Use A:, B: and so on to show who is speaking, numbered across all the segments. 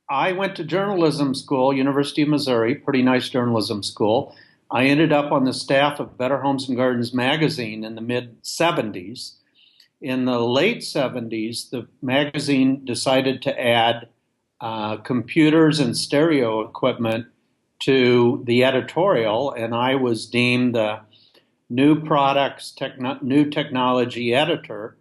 A: I went to journalism school, University of Missouri, pretty nice journalism school. I ended up on the staff of Better Homes and Gardens magazine in the mid 70s. In the late 70s, the magazine decided to add computers and stereo equipment to the editorial, and I was deemed the new products, new technology editor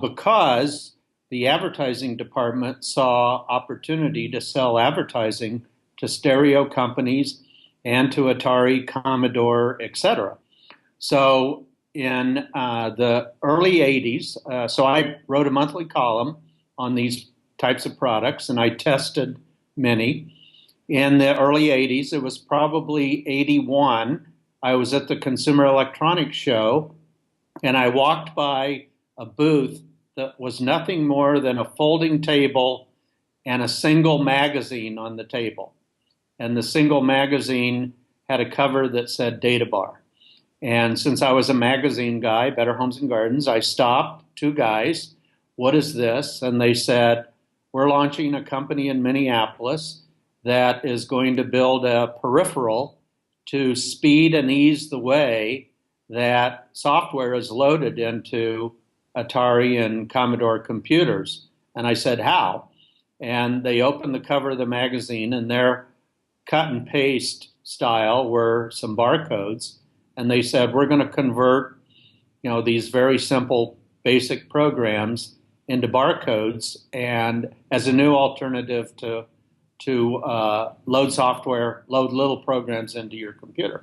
A: because the advertising department saw opportunity to sell advertising to stereo companies and to Atari, Commodore, etc. So in the early 80s, so I wrote a monthly column on these types of products, and I tested many. In the early 80s, it was probably 81, I was at the Consumer Electronics Show, and I walked by a booth that was nothing more than a folding table and a single magazine on the table. And the single magazine had a cover that said Databar. And since I was a magazine guy, Better Homes and Gardens, I stopped two guys. What is this? And they said, we're launching a company in Minneapolis that is going to build a peripheral to speed and ease the way that software is loaded into Atari and Commodore computers. And I said, how? And they opened the cover of the magazine, and their cut and paste style were some barcodes. And they said, we're going to convert, these very simple basic programs into barcodes and as a new alternative to load little programs into your computer.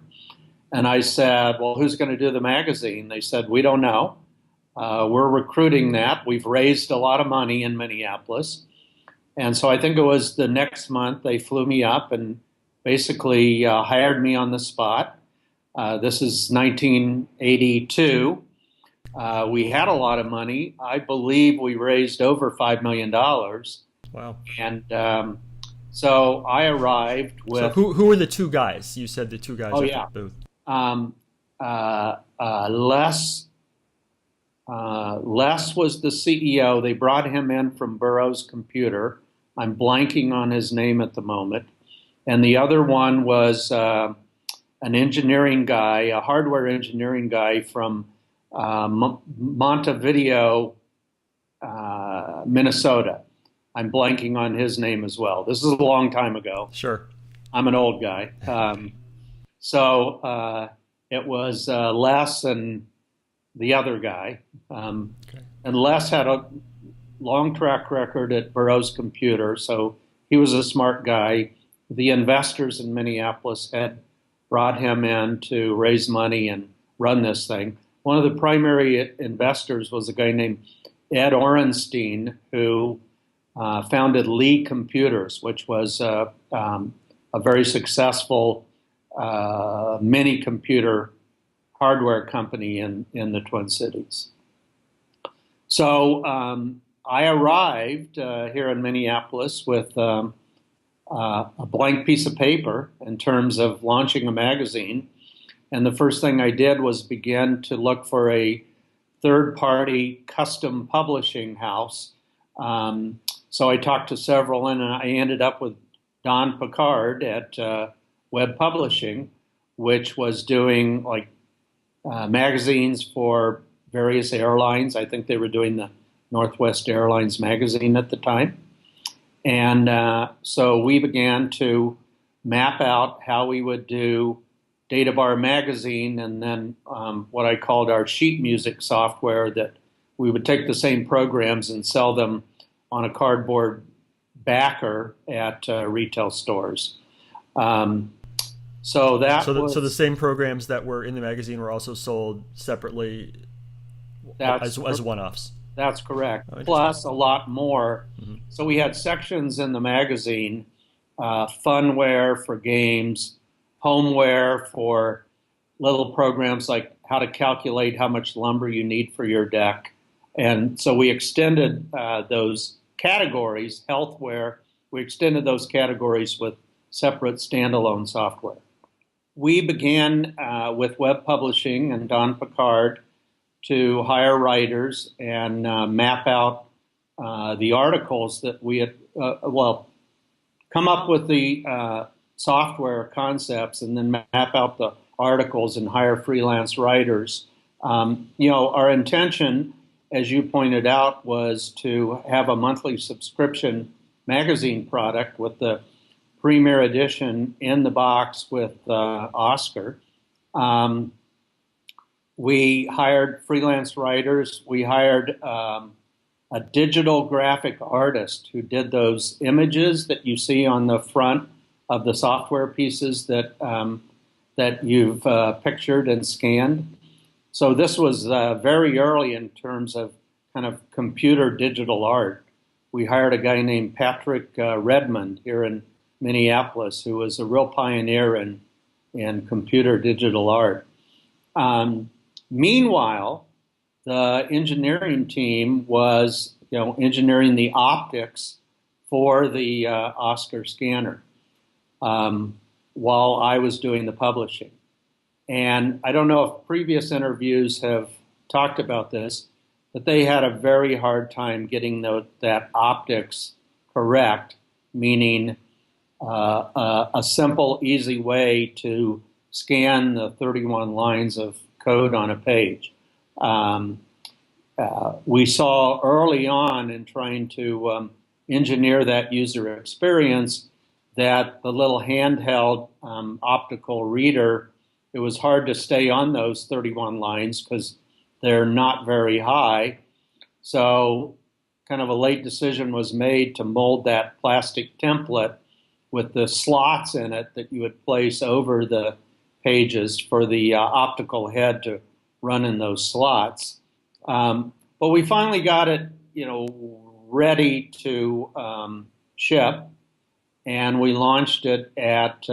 A: And I said, well, who's going to do the magazine? They said, we don't know. We're recruiting that. We've raised a lot of money in Minneapolis. And so I think it was the next month they flew me up and basically hired me on the spot. This is 1982. We had a lot of money. I believe we raised over $5 million.
B: Wow.
A: And so I arrived with.
B: So who were the two guys? You said the two guys
A: Oh,
B: at
A: yeah.
B: the booth.
A: Les was the CEO. They brought him in from Burroughs Computer. I'm blanking on his name at the moment. And the other one was an engineering guy, a hardware engineering guy from Montevideo, Minnesota. I'm blanking on his name as well. This is a long time ago.
B: Sure.
A: I'm an old guy. So it was Les and the other guy.
B: Okay.
A: And Les had a long track record at Burroughs Computer, so he was a smart guy. The investors in Minneapolis had brought him in to raise money and run this thing. One of the primary investors was a guy named Ed Orenstein, who founded Lee Computers, which was a very successful mini computer hardware company in the Twin Cities. So I arrived here in Minneapolis with a blank piece of paper in terms of launching a magazine. And the first thing I did was begin to look for a third-party custom publishing house. So I talked to several, and I ended up with Don Picard at Web Publishing, which was doing magazines for various airlines. I think they were doing the Northwest Airlines magazine at the time. And so we began to map out how we would do Databar magazine, and then what I called our sheet music software, that we would take the same programs and sell them on a cardboard backer at retail stores. So
B: the same programs that were in the magazine were also sold separately as one-offs.
A: That's correct.
B: Oh,
A: Plus a lot more. Mm-hmm. So we had sections in the magazine, funware for games, homeware for little programs like how to calculate how much lumber you need for your deck. And so we extended those categories, healthware, we extended those categories with separate standalone software. We began with web publishing and Don Picard to hire writers and map out the articles that we had, come up with the software concepts and then map out the articles and hire freelance writers. Our intention, as you pointed out, was to have a monthly subscription magazine product with the premier edition in the box with OSCAR. We hired freelance writers. We hired a digital graphic artist who did those images that you see on the front of the software pieces that you've pictured and scanned. So this was very early in terms of kind of computer digital art. We hired a guy named Patrick Redmond here in Minneapolis, who was a real pioneer in computer digital art. Meanwhile, the engineering team was, engineering the optics for the OSCAR scanner while I was doing the publishing. And I don't know if previous interviews have talked about this, but they had a very hard time getting that optics correct, meaning a simple, easy way to scan the 31 lines of code on a page. We saw early on in trying to engineer that user experience that the little handheld optical reader, it was hard to stay on those 31 lines because they're not very high. So kind of a late decision was made to mold that plastic template with the slots in it that you would place over the pages for the optical head to run in those slots. But we finally got it, ready to ship, and we launched it at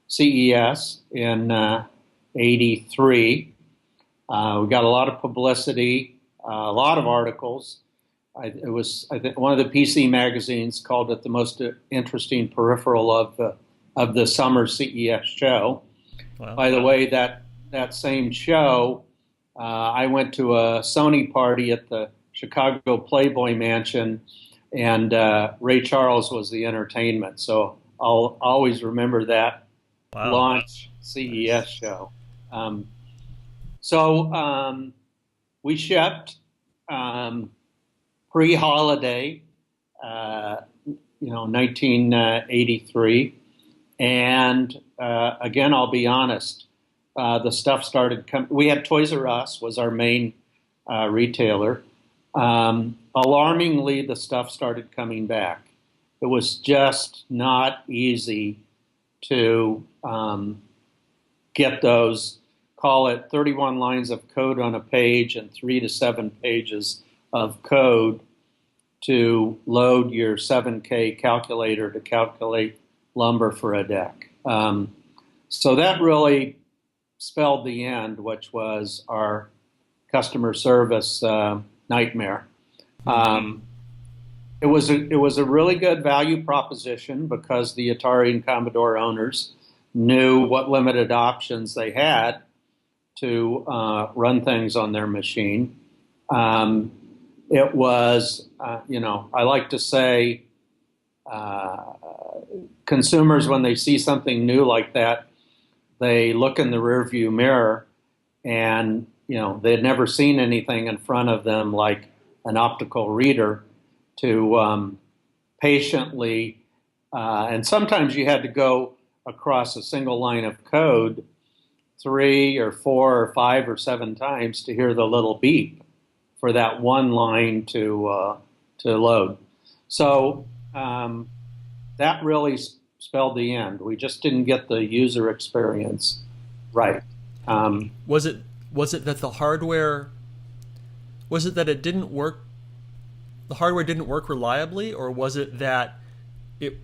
A: CES in '83. We got a lot of publicity, a lot of articles. I think one of the PC magazines called it the most interesting peripheral of the summer CES show. Wow. By the way, that same show, I went to a Sony party at the Chicago Playboy Mansion, and Ray Charles was the entertainment. So I'll always remember that launch CES show. So we shipped pre-holiday, 1983, and again, I'll be honest. The stuff started coming. We had Toys R Us was our main retailer. Alarmingly, the stuff started coming back. It was just not easy to get those, call it 31 lines of code on a page and 3 to 7 pages of code to load your 7K calculator to calculate lumber for a deck. So that really spelled the end, which was our customer service nightmare. It was a really good value proposition because the Atari and Commodore owners knew what limited options they had to run things on their machine. It was, I like to say, consumers, when they see something new like that, they look in the rearview mirror and, they had never seen anything in front of them like an optical reader to patiently, and sometimes you had to go across a single line of code 3 or 4 or 5 or 7 times to hear the little beep for that one line to load. So that really spelled the end. We just didn't get the user experience right.
B: Was it that the hardware? Was it that it didn't work? The hardware didn't work reliably, or was it that it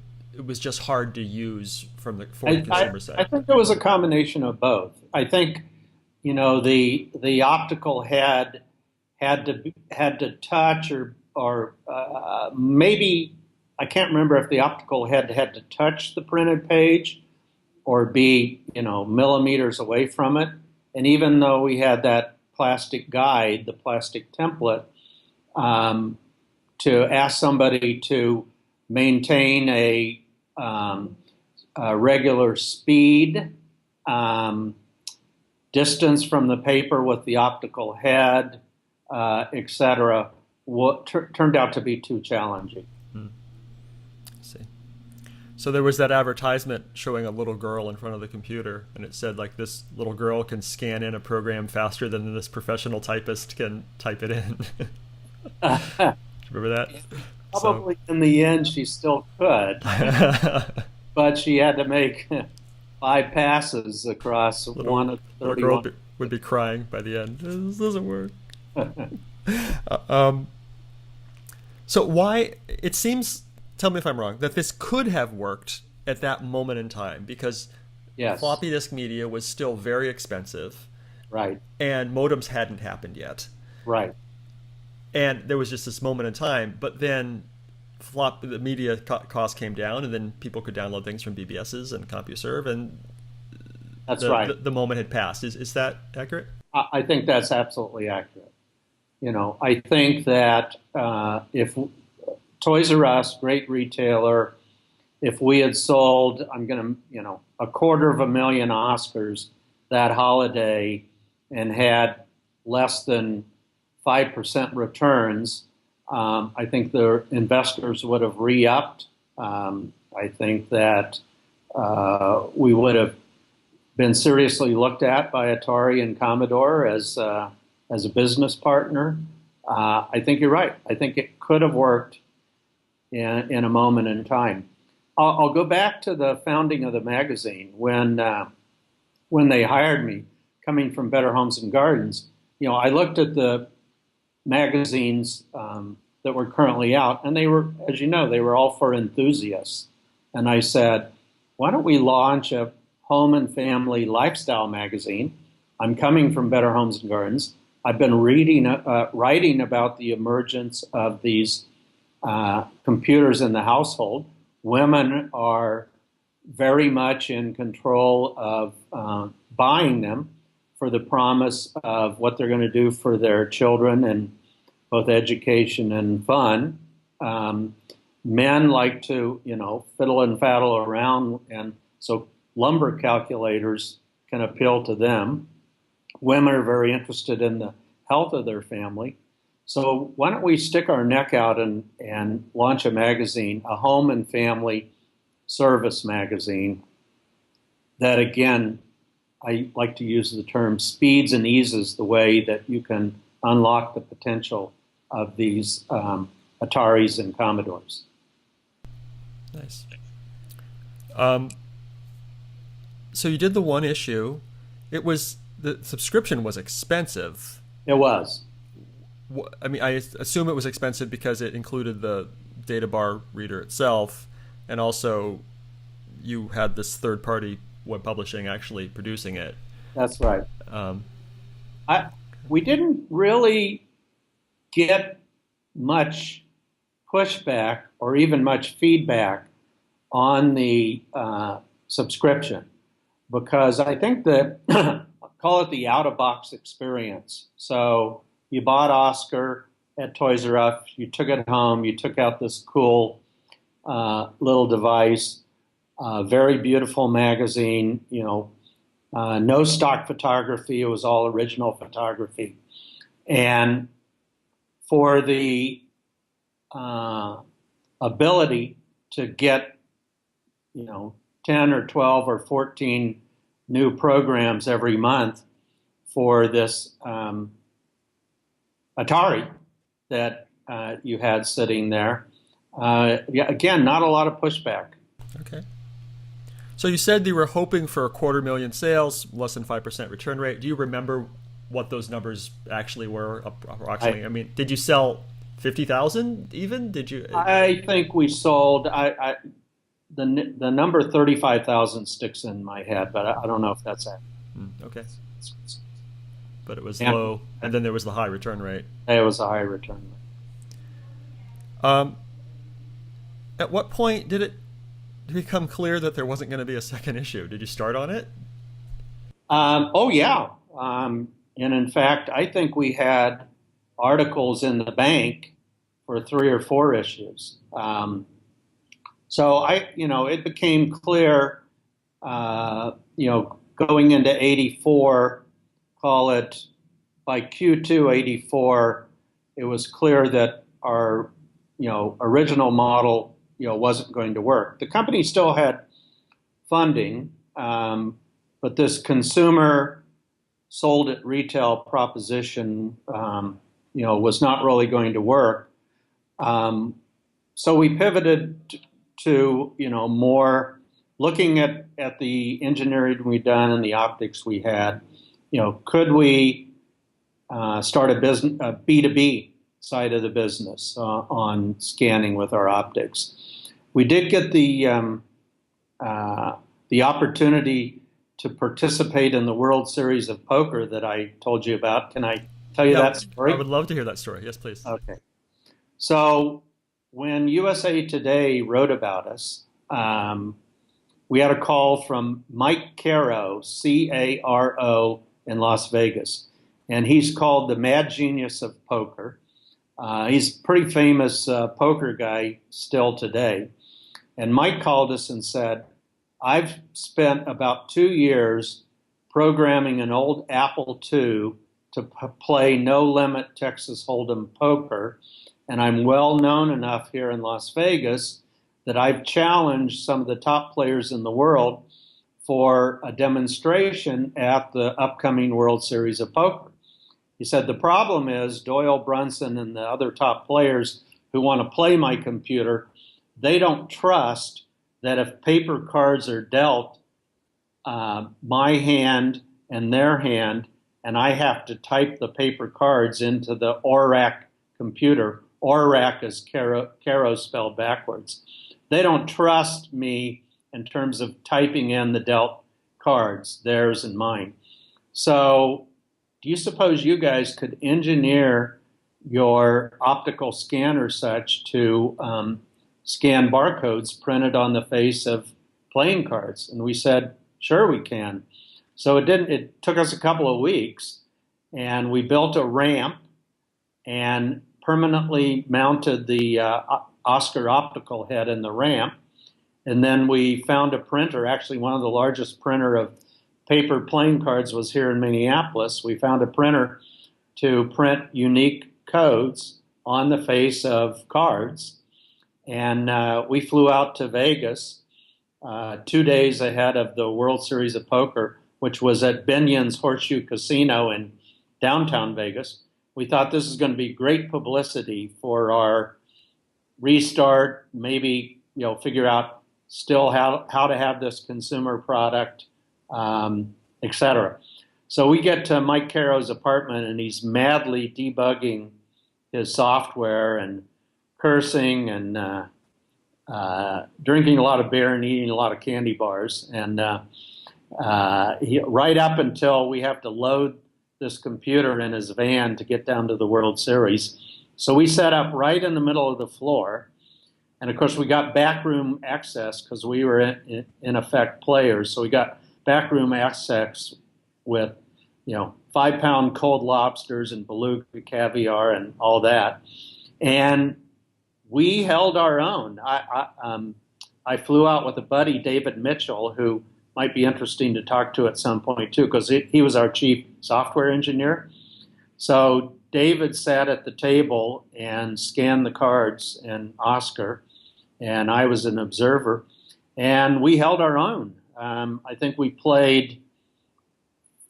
B: was just hard to use for the consumer side?
A: I think it was a combination of both. I think the optical head had to touch or maybe I can't remember if the optical head had to touch the printed page or be millimeters away from it. And even though we had that plastic guide, the plastic template, to ask somebody to maintain a um, regular speed, distance from the paper with the optical head, etc., turned out to be too challenging.
B: See. So there was that advertisement showing a little girl in front of the computer, and it said, like, this little girl can scan in a program faster than this professional typist can type it in. Remember that?
A: Probably in the end she still could, but she had to make 5 passes across one of the 31.
B: Girl would be crying by the end. This doesn't work. So why, it seems, tell me if I'm wrong, that this could have worked at that moment in time, because
A: Yes.
B: floppy disk media was still very expensive.
A: Right.
B: And modems hadn't happened yet.
A: Right.
B: And there was just this moment in time, but then the media cost came down, and then people could download things from BBSs and CompuServe, and
A: That's right.
B: The moment had passed. Is that accurate?
A: I think that's absolutely accurate. I think that if Toys R Us, great retailer, if we had sold, $250,000 OSCARs that holiday and had less than 5% returns, I think the investors would have re-upped. I think that we would have been seriously looked at by Atari and Commodore as a business partner. I think you're right. I think it could have worked in a moment in time. I'll go back to the founding of the magazine. When they hired me, coming from Better Homes and Gardens, I looked at the magazines that were currently out, and they were, as you know, they were all for enthusiasts. And I said, why don't we launch a home and family lifestyle magazine? I'm coming from Better Homes and Gardens. I've been writing about the emergence of these computers in the household. Women are very much in control of buying them for the promise of what they're going to do for their children and both education and fun. Men like to, fiddle and faddle around, and so lumber calculators can appeal to them. Women are very interested in the health of their family. So why don't we stick our neck out and launch a magazine, a home and family service magazine that, again, I like to use the term speeds and eases the way that you can unlock the potential of these Ataris and Commodores.
B: Nice. So you did the one issue. The subscription was expensive.
A: It was.
B: I mean, I assume it was expensive because it included the Databar reader itself, and also you had this third-party web publishing actually producing it.
A: That's right. We didn't really get much pushback or even much feedback on the subscription, because I think that call it the out-of-box experience. So you bought OSCAR at Toys R Us, you took it home, you took out this cool little device, very beautiful magazine, no stock photography, it was all original photography. And for the ability to get, 10 or 12 or 14 new programs every month for this Atari that you had sitting there. Again, not a lot of pushback.
B: Okay. So you said you were hoping for 250,000 sales, less than 5% return rate. Do you remember what those numbers actually were approximately? I mean, did you sell 50,000 even? Did you?
A: I think we sold. The number 35,000 sticks in my head, but I don't know if that's it.
B: Okay. But it was low, and then there was the high return rate.
A: It was a high return rate.
B: At what point did it become clear that there wasn't going to be a second issue? Did you start on it?
A: Oh, yeah. And in fact, I think we had articles in the bank for 3 or 4 issues. So it became clear, going into 84, call it by Q2 84, it was clear that our, original model, wasn't going to work. The company still had funding, but this consumer sold at retail proposition, was not really going to work. So we pivoted to, more looking at the engineering we'd done and the optics we had. Could we start a business, a B2B side of the business on scanning with our optics? We did get the opportunity to participate in the World Series of Poker that I told you about. Can I tell you
B: Yeah,
A: that
B: I
A: story?
B: would love to hear that story. Yes, please.
A: Okay. So when USA Today wrote about us, we had a call from Mike Caro, Caro, in Las Vegas. And he's called the mad genius of poker. He's a pretty famous poker guy still today. And Mike called us and said, I've spent about 2 years programming an old Apple II to play no limit Texas Hold'em poker. And I'm well known enough here in Las Vegas that I've challenged some of the top players in the world for a demonstration at the upcoming World Series of Poker. He said, the problem is Doyle Brunson and the other top players who want to play my computer, they don't trust that if paper cards are dealt, my hand and their hand, and I have to type the paper cards into the ORAC computer. ORAC is Caro spelled backwards. They don't trust me in terms of typing in the dealt cards, theirs and mine. So do you suppose you guys could engineer your optical scanner such to scan barcodes printed on the face of playing cards? And we said, sure we can. So it took us a couple of weeks, and we built a ramp and permanently mounted the OSCAR optical head in the ramp. And then we found a printer, actually one of the largest printer of paper playing cards was here in Minneapolis. We found a printer to print unique codes on the face of cards. And we flew out to Vegas 2 days ahead of the World Series of Poker, which was at Binion's Horseshoe Casino in downtown Vegas. We thought this is going to be great publicity for our restart, maybe figure out still how to have this consumer product, etc. So we get to Mike Caro's apartment, and he's madly debugging his software and cursing and drinking a lot of beer and eating a lot of candy bars. And right up until we have to load this computer in his van to get down to the World Series. So we set up right in the middle of the floor. And of course, we got backroom access because we were in effect players. So we got backroom access with, 5-pound cold lobsters and beluga caviar and all that. And we held our own. I flew out with a buddy, David Mitchell, who might be interesting to talk to at some point too, because he was our chief software engineer. So David sat at the table and scanned the cards in OSCAR, and I was an observer, and we held our own. I think we played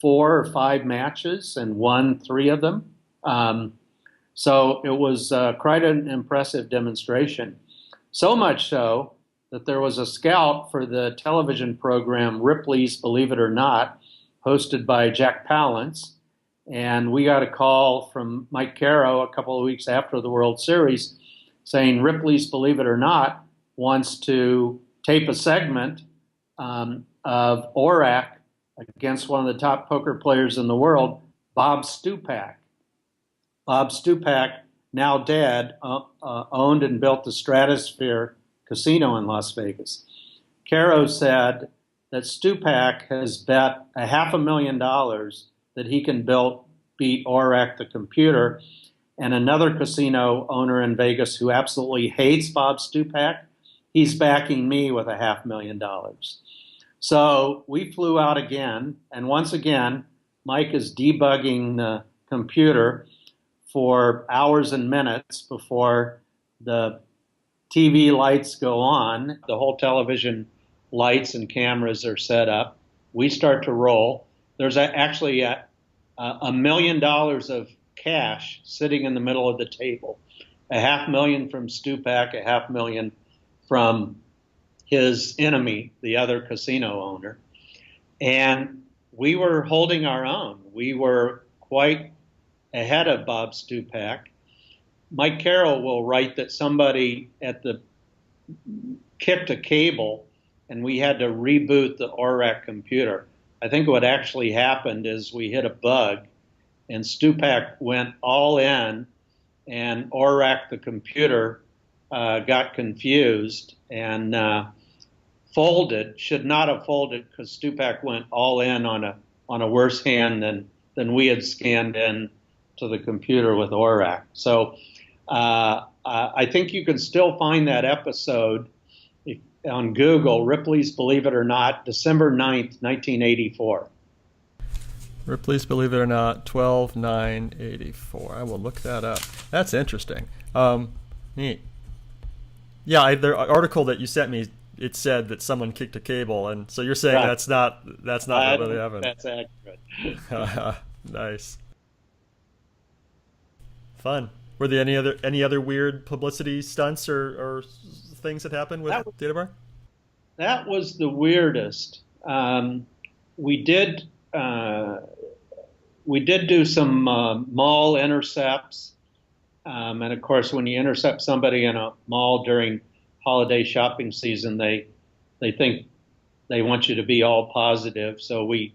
A: 4 or 5 matches and won 3 of them. So it was quite an impressive demonstration. So much so that there was a scout for the television program Ripley's Believe It or Not, hosted by Jack Palance. And we got a call from Mike Caro a couple of weeks after the World Series saying Ripley's Believe It or Not wants to tape a segment of ORAC against one of the top poker players in the world, Bob Stupak. Bob Stupak, now dead, owned and built the Stratosphere Casino in Las Vegas. Caro said that Stupak has bet $500,000 that he can beat ORAC the computer, and another casino owner in Vegas who absolutely hates Bob Stupak, he's backing me with $500,000. So we flew out again, and once again, Mike is debugging the computer for hours and minutes before the TV lights go on. The whole television lights and cameras are set up. We start to roll. There's actually $1 million of cash sitting in the middle of the table. $500,000 from Stupak, $500,000 from his enemy, the other casino owner. And we were holding our own. We were quite ahead of Bob Stupak. Mike Carroll will write that somebody kicked a cable and we had to reboot the ORAC computer. I think what actually happened is we hit a bug and Stupak went all in and ORAC, the computer, got confused and folded. Should not have folded because Stupak went all in on a worse hand than we had scanned in to the computer with ORAC. So I think you can still find that episode on Google, Ripley's Believe It or Not, December 9th, 1984.
B: Ripley's Believe It or Not, 12/9/84. I will look that up. That's interesting. Neat. Yeah, the article that you sent me, it said that someone kicked a cable, and so you're saying
A: Right.
B: that's not what really happened.
A: That's accurate.
B: Nice. Fun. Were there any other weird publicity stunts or things that happened with Databar?
A: That was the weirdest. We did do some mall intercepts, and of course, when you intercept somebody in a mall during holiday shopping season, they think they want you to be all positive. So we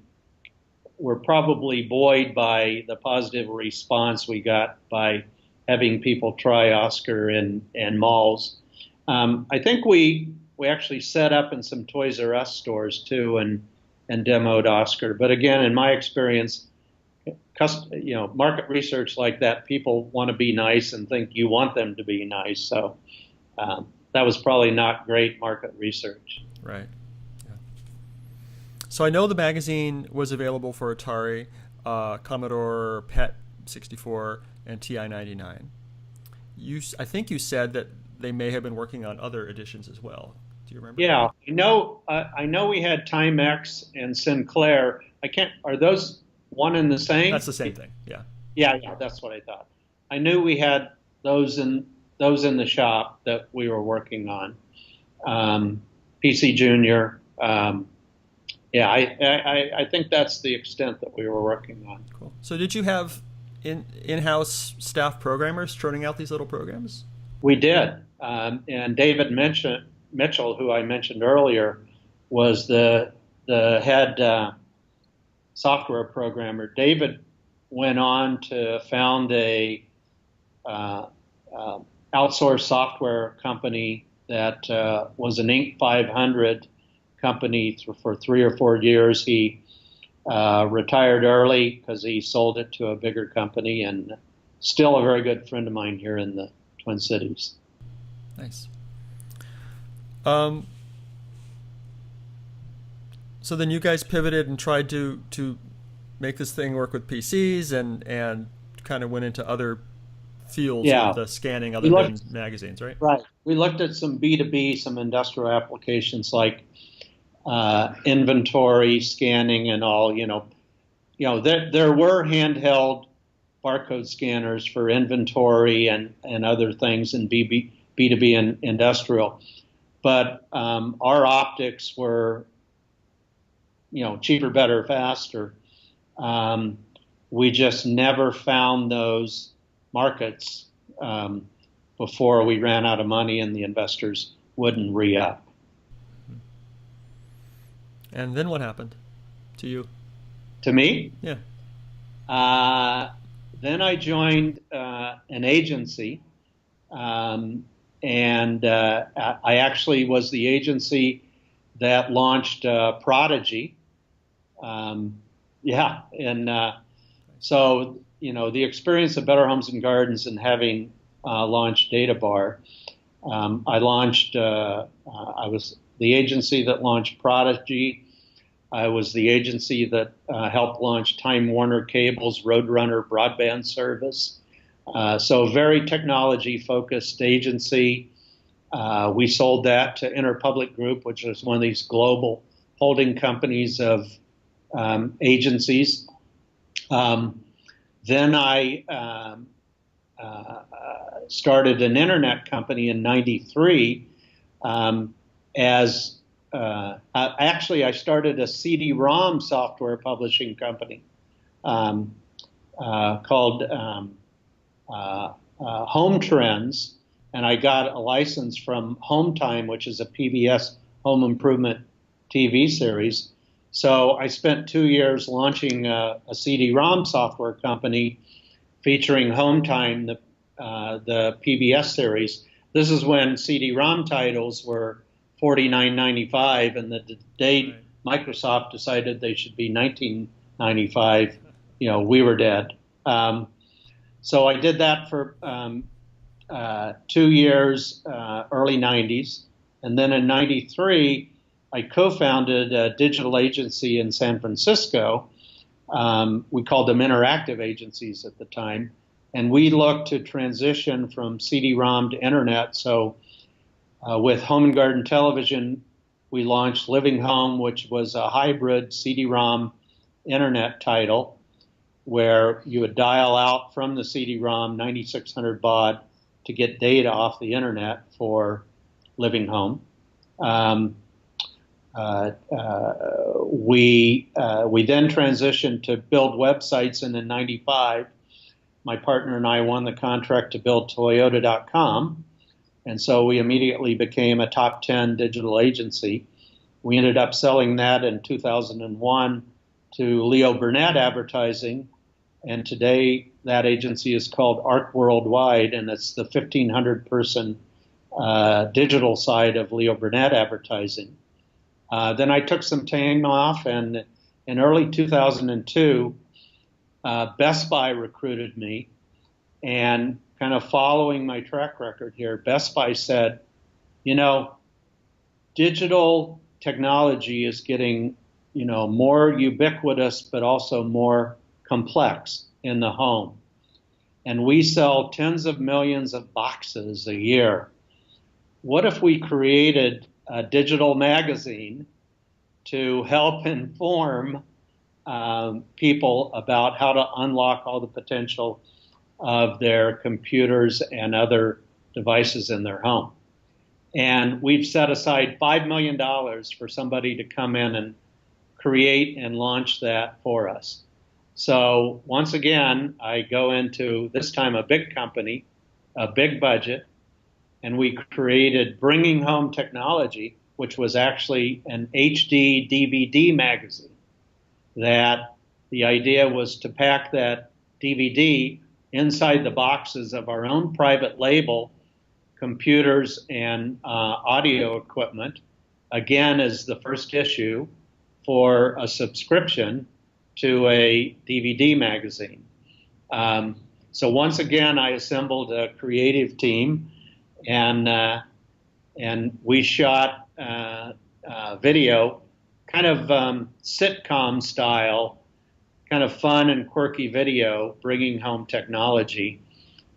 A: were probably buoyed by the positive response we got by having people try OSCAR in malls. I think we actually set up in some Toys R Us stores too and demoed OSCAR. But again, in my experience, market research like that, people want to be nice and think you want them to be nice. So that was probably not great market research.
B: Right. Yeah. So I know the magazine was available for Atari, Commodore PET 64, and TI 99. I think you said that they may have been working on other editions as well. Do you remember?
A: Yeah, I know we had Timex and Sinclair. Are those one and the same?
B: That's the same thing. Yeah.
A: Yeah, that's what I thought. I knew we had those in the shop that we were working on. PC Junior. I think that's the extent that we were working on.
B: Cool. So did you have in-house staff programmers churning out these little programs?
A: We did. And David Mitchell, who I mentioned earlier, was the head software programmer. David went on to found a outsourced software company that was an Inc. 500 company for 3 or 4 years. He retired early because he sold it to a bigger company, and still a very good friend of mine here in the Twin Cities.
B: Nice. So then you guys pivoted and tried to make this thing work with PCs and kind of went into other fields with the scanning other than magazines, right?
A: Right. We looked at some B2B, some industrial applications like inventory scanning and all. There were handheld barcode scanners for inventory and other things in B2B and industrial. But our optics were, cheaper, better, faster. We just never found those markets before we ran out of money and the investors wouldn't re-up.
B: And then what happened to you?
A: To me?
B: Yeah.
A: Then I joined an agency, and I actually was the agency that launched Prodigy. So the experience of Better Homes and Gardens and having launched Databar, I launched, I was the agency that launched Prodigy. I was the agency that helped launch Time Warner Cable's Roadrunner broadband service. So very technology-focused agency. We sold that to Interpublic Group, which is one of these global holding companies of agencies. Then I started an internet company in '93 actually, I started a CD-ROM software publishing company called Home Trends, and I got a license from Home Time, which is a PBS home improvement TV series. So I spent 2 years launching a CD-ROM software company featuring Home Time, the PBS series. This is when CD-ROM titles were $49.95, and the day Microsoft decided they should be $19.95, we were dead. So I did that for 2 years, early '90s, and then in '93 I co-founded a digital agency in San Francisco. We called them interactive agencies at the time, and we looked to transition from CD-ROM to internet. So with Home and Garden Television, we launched Living Home, which was a hybrid CD-ROM internet title where you would dial out from the CD-ROM 9600 baud to get data off the internet for Living Home. We then transitioned to build websites, and in '95, my partner and I won the contract to build Toyota.com. And so we immediately became a top 10 digital agency. We ended up selling that in 2001 to Leo Burnett Advertising. And today that agency is called Arc Worldwide, and it's the 1,500 person digital side of Leo Burnett Advertising. Then I took some time off, and in early 2002, Best Buy recruited me, and kind of following my track record here, Best Buy said, digital technology is getting, more ubiquitous, but also more complex in the home. And we sell tens of millions of boxes a year. What if we created a digital magazine to help inform people about how to unlock all the potential of their computers and other devices in their home? And we've set aside $5 million for somebody to come in and create and launch that for us. So once again, I go into, this time, a big company, a big budget, and we created Bringing Home Technology, which was actually an HD DVD magazine. That the idea was to pack that DVD inside the boxes of our own private label computers and audio equipment, again, as the first issue for a subscription to a DVD magazine. So once again, I assembled a creative team, and we shot video, kind of sitcom style, kind of fun and quirky video, bringing home technology,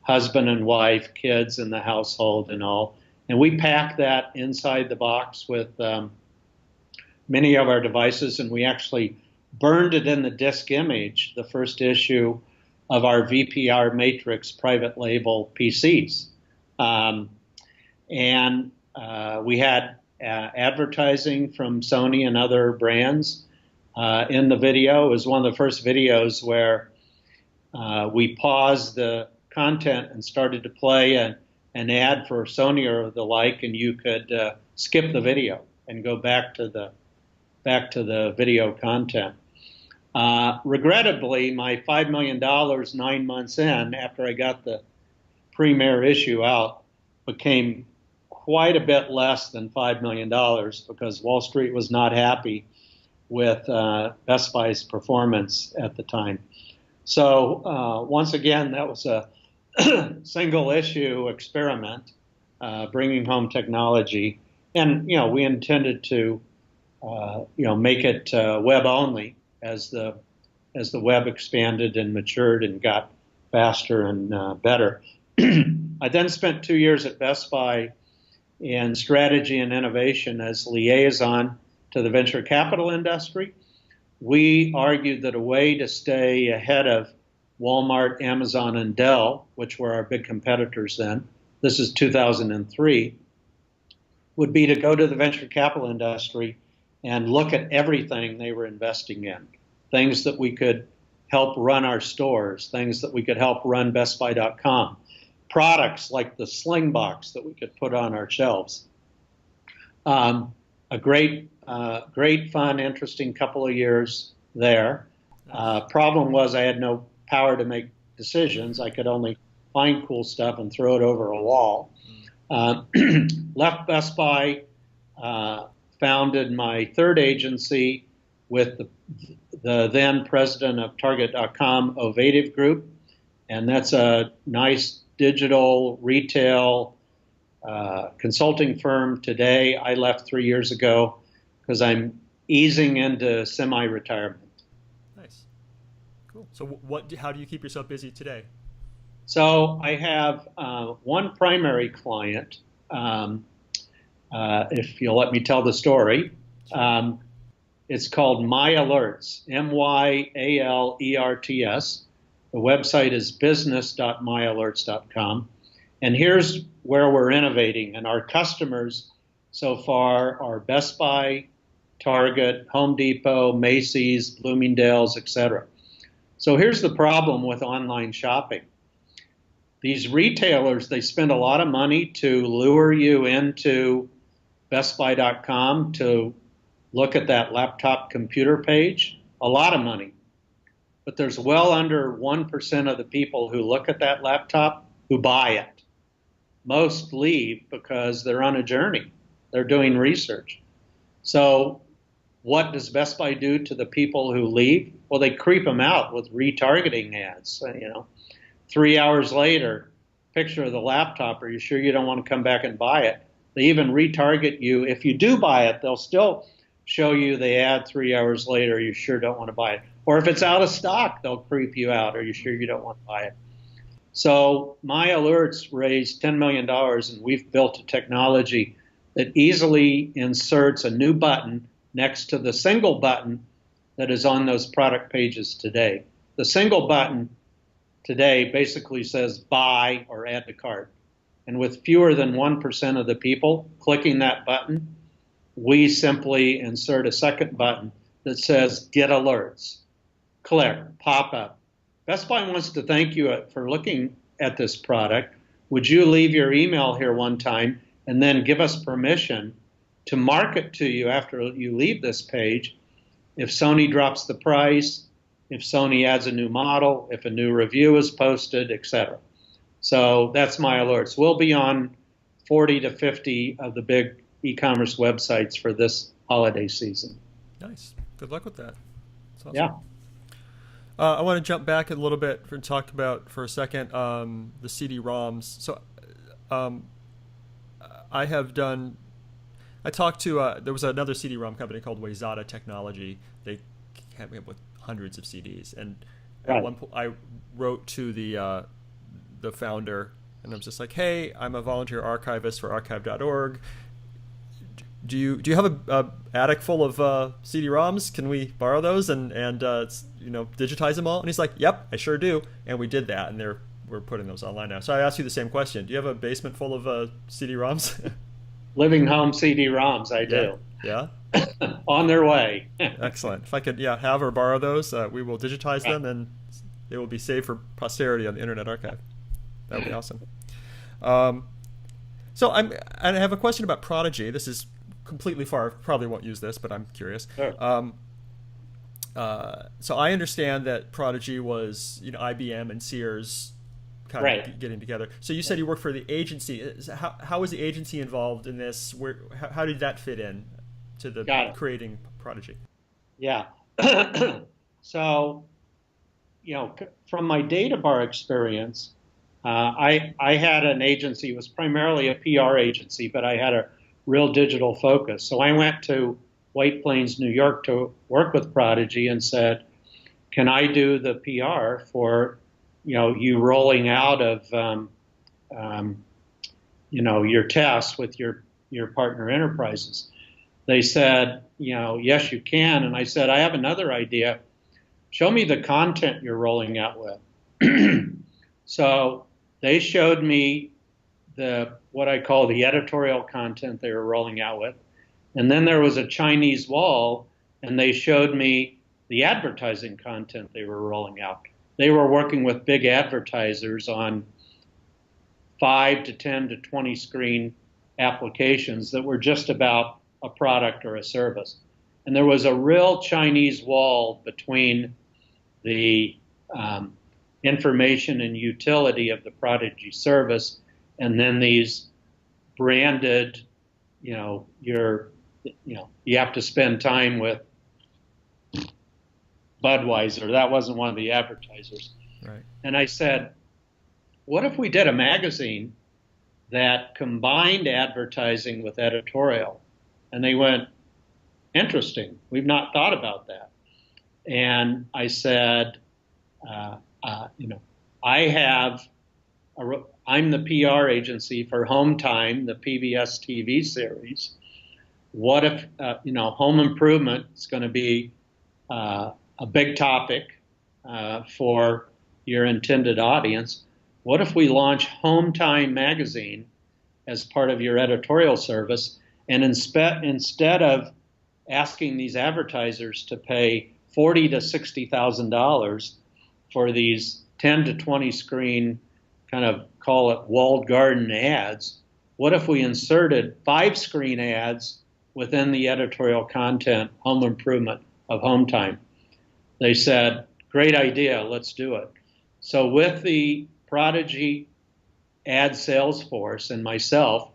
A: husband and wife, kids in the household and all. And we packed that inside the box with many of our devices, and we actually burned it in the disk image, the first issue of our VPR Matrix private label PCs. And we had advertising from Sony and other brands in the video. It was one of the first videos where we paused the content and started to play an ad for Sony or the like, and you could skip the video and go back to the video content. Regrettably, my $5 million 9 months in, after I got the premiere issue out, became quite a bit less than $5 million because Wall Street was not happy with Best Buy's performance at the time. So once again, that was a single issue experiment. bringing home technology. And, we intended to, make it web only as the web expanded and matured and got faster and better. I then spent 2 years at Best Buy in strategy and innovation as liaison to the venture capital industry. We argued that a way to stay ahead of Walmart, Amazon, and Dell, which were our big competitors then, this is 2003, would be to go to the venture capital industry and look at everything they were investing in, things that we could help run our stores, things that we could help run BestBuy.com, products like the Sling Box that we could put on our shelves. A great, fun, interesting couple of years there. Problem was I had no power to make decisions. I could only find cool stuff and throw it over a wall. Left Best Buy, founded my third agency with the then president of Target.com, Ovative Group, and that's a nice digital retail consulting firm today. I left 3 years ago because I'm easing into semi-retirement.
B: Nice, cool. So how do you keep yourself busy today?
A: So I have one primary client, if you'll let me tell the story. It's called My Alerts, MYALERTS. The website is business.myalerts.com. And here's where we're innovating. And our customers so far are Best Buy, Target, Home Depot, Macy's, Bloomingdale's, etc. So here's the problem with online shopping. These retailers, they spend a lot of money to lure you into BestBuy.com to look at that laptop computer page, a lot of money. But there's well under 1% of the people who look at that laptop who buy it. Most leave because they're on a journey. They're doing research. So what does Best Buy do to the people who leave? Well, they creep them out with retargeting ads. 3 hours later, picture of the laptop. Are you sure you don't want to come back and buy it? They even retarget you. If you do buy it, they'll still show you the ad 3 hours later. Are you sure don't want to buy it? Or if it's out of stock, they'll creep you out. Are you sure you don't want to buy it? So My Alerts raised $10 million, and we've built a technology that easily inserts a new button next to the single button that is on those product pages today. The single button today basically says buy or add to cart. And with fewer than 1% of the people clicking that button, we simply insert a second button that says get alerts. Click, pop up. Best Buy wants to thank you for looking at this product. Would you leave your email here one time and then give us permission to market to you after you leave this page if Sony drops the price, if Sony adds a new model, if a new review is posted, etc. So that's My Alerts. We'll be on 40 to 50 of the big e-commerce websites for this holiday season.
B: Nice. Good luck with that. That's awesome.
A: Yeah.
B: I want to jump back a little bit and talk about for a second the CD-ROMs. So I talked to, there was another CD-ROM company called Wayzata Technology. They came up with hundreds of CDs. And at one point I wrote to the founder, and I was just like, hey, I'm a volunteer archivist for archive.org. Do you have a attic full of CD-ROMs? Can we borrow those and digitize them all? And he's like, yep, I sure do. And we did that, and we're putting those online now. So I asked you the same question. Do you have a basement full of CD-ROMs?
A: Living home CD-ROMs, I do.
B: Yeah?
A: On their way.
B: Excellent. If I could have or borrow those, we will digitize them, and they will be saved for posterity on the Internet Archive. That would be awesome. So I have a question about Prodigy. This is completely far. Probably won't use this, but I'm curious.
A: Sure.
B: So I understand that Prodigy was IBM and Sears kind of getting together. So you said you worked for the agency. How was the agency involved in this? How did that fit in to the creating Prodigy?
A: Yeah. So from my Databar experience, I had an agency. It was primarily a PR agency, but I had a real digital focus. So I went to White Plains, New York, to work with Prodigy and said, "Can I do the PR for, you rolling out of, your tests with your partner enterprises?" They said, "Yes, you can." And I said, "I have another idea. Show me the content you're rolling out with." So they showed me what I call the editorial content they were rolling out with. And then there was a Chinese wall, and they showed me the advertising content they were rolling out. They were working with big advertisers on 5 to 10 to 20 screen applications that were just about a product or a service. And there was a real Chinese wall between the information and utility of the Prodigy service and then these branded, you have to spend time with Budweiser. That wasn't one of the advertisers.
B: Right.
A: And I said, what if we did a magazine that combined advertising with editorial? And they went, interesting. We've not thought about that. And I said, I'm the PR agency for Home Time, the PBS TV series. What if, home improvement is going to be a big topic for your intended audience? What if we launch Home Time magazine as part of your editorial service, and instead of asking these advertisers to pay $40,000 to $60,000 for these 10 to 20 screen, kind of call it walled garden ads, what if we inserted 5 screen ads within the editorial content, home improvement of Home Time? They said, great idea, let's do it. So with the Prodigy ad sales force and myself,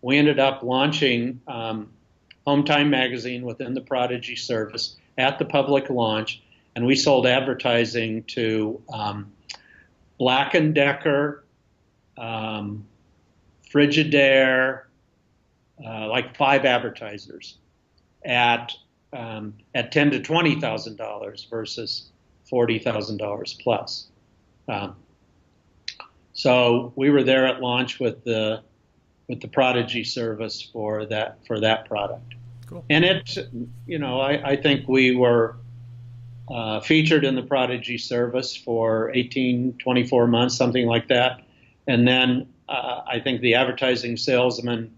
A: we ended up launching Home Time magazine within the Prodigy service at the public launch, and we sold advertising to Black & Decker, Frigidaire, like 5 advertisers at $10,000 to $20,000 versus $40,000 plus. So we were there at launch with the Prodigy service for that product.
B: Cool.
A: And it's, I think we were featured in the Prodigy service for 18, 24 months, something like that. And then I think the advertising salesmen,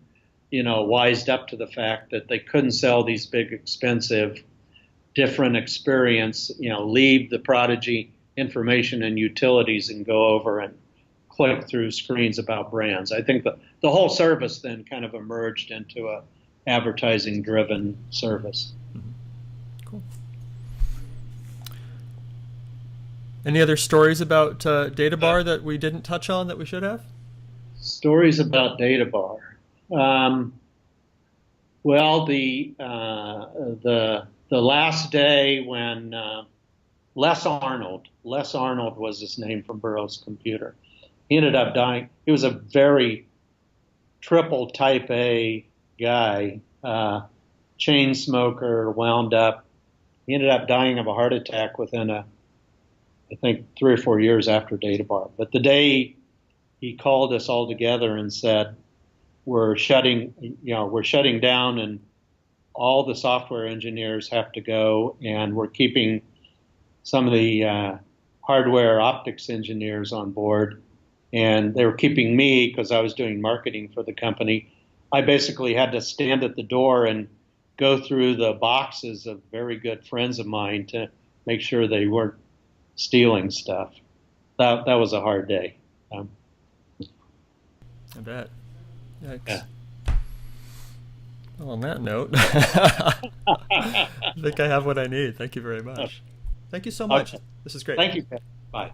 A: wised up to the fact that they couldn't sell these big, expensive, different experience, leave the Prodigy information and utilities and go over and click through screens about brands. I think the whole service then kind of emerged into a advertising-driven service.
B: Mm-hmm. Cool. Any other stories about Databar that we didn't touch on that we should have?
A: Stories about Databar. Well, the last day when Les Arnold was his name from Burroughs Computer. He ended up dying. He was a very triple type A guy, chain smoker, wound up. He ended up dying of a heart attack within I think 3 or 4 years after Databar. But the day he called us all together and said, we're shutting down and all the software engineers have to go, and we're keeping some of the hardware optics engineers on board. And they were keeping me because I was doing marketing for the company. I basically had to stand at the door and go through the boxes of very good friends of mine to make sure they weren't stealing stuff. That was a hard day.
B: I bet. Yikes.
A: Yeah.
B: Well, on that note, I think I have what I need. Thank you very much. Thank you so much.
A: Okay.
B: This is great.
A: Thank you, Pat. Bye.